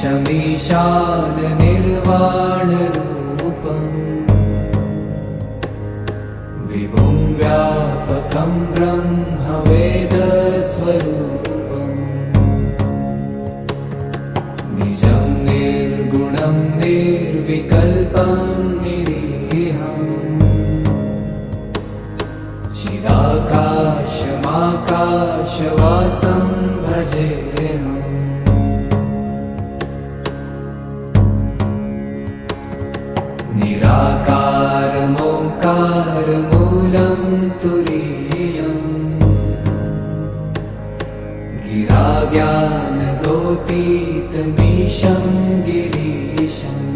ईशमीशान निर्वाणरूपम् विभुं व्यापकं ब्रह्मवेदस्वरूपम् निजं निर्गुणं निर्विकल्पं निरीहम् चिदाकाशमाकाशवासं भजेऽहम् निराकारमोङ्कारमूलं तुरीयम् गिराज्ञानगोपीतमीशं गिरीशम्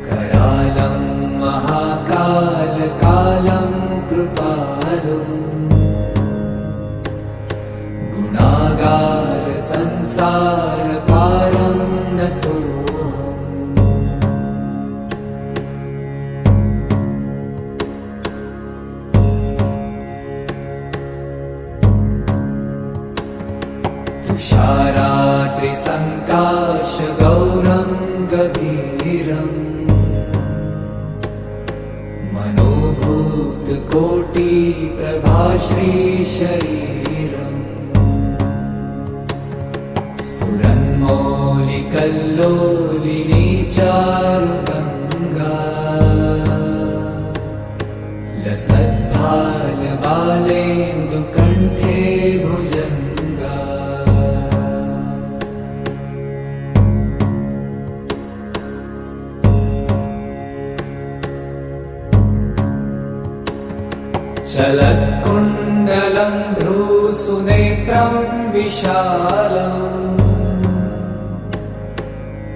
करालं महाकालकालं कृपालुम् गुणागार संसारपारं नतो तुषाराद्रिसङ्काशगौरं गभीरम् मनोभूतकोटिप्रभाश्रीशरीरम् स्फुरन्मौलिकल्लोलिनी चारुगङ्गा लसद्भालबालेन्दुकण्ठे भुजङ्गा चलत्कुण्डलं भ्रूसुनेत्रं विशालम्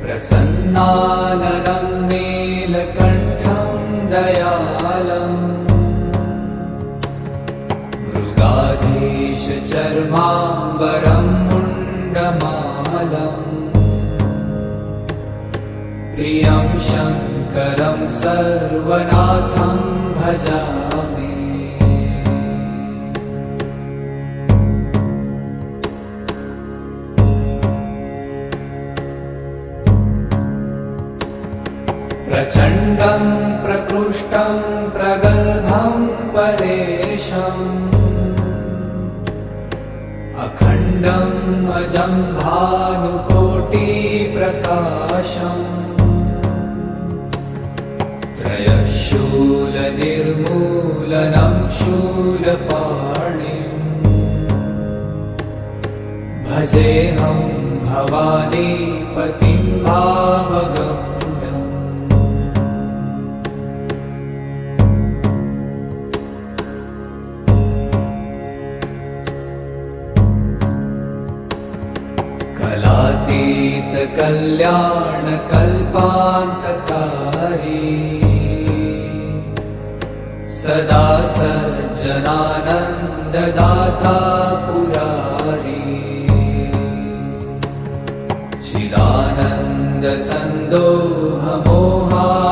प्रसन्नाननं नीलकण्ठं दयालम् मृगाधीशचर्माम्बरं मुण्डमालम् प्रियं शङ्करं सर्वनाथं भजामि प्रचण्डं प्रकृष्टं प्रगल्भं परेशम् अखण्डम् अजं भानुकोटिप्रकाशम् त्रयशूलनिर्मूलनं शूलपाणिम् भजेऽहं भवानीपतिं भावगम् कलातीतकल्याणकल्पान्तकारी सदा सज्जनानन्ददाता पुरारी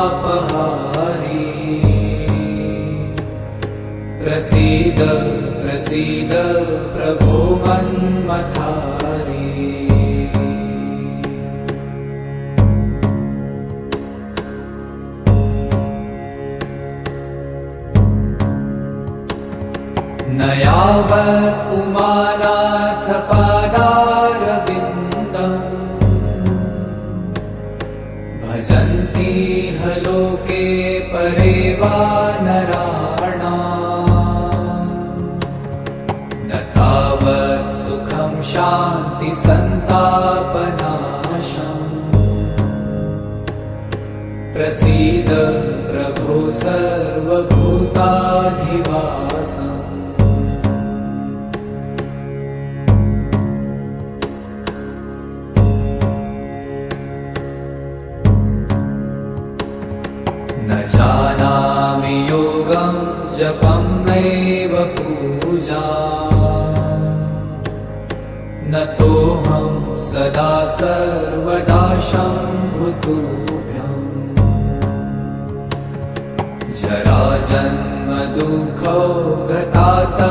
चिदानन्दसन्दोहमोहापहारी प्रसीद प्रसीद प्रभो मन्मथारी न यावत् उमानाथ पादारविन्दम् भजन्ति ह लोके परे वा नराणाम् न तावत् सुखं शान्ति सन्तापनाशम् प्रसीद प्रभो सर्वभूताधिवासम् न जानामि योगं जपं नैव पूजा न तोऽहं सदा सर्वदा शम्भुतुभ्यम् जराजन्म दुःखौ गतातप्यमानम्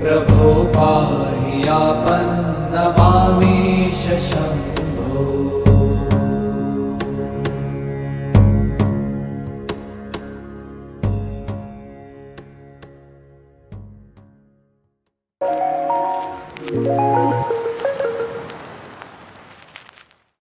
प्रभो पाहि आपन्नमामीश शम्भो।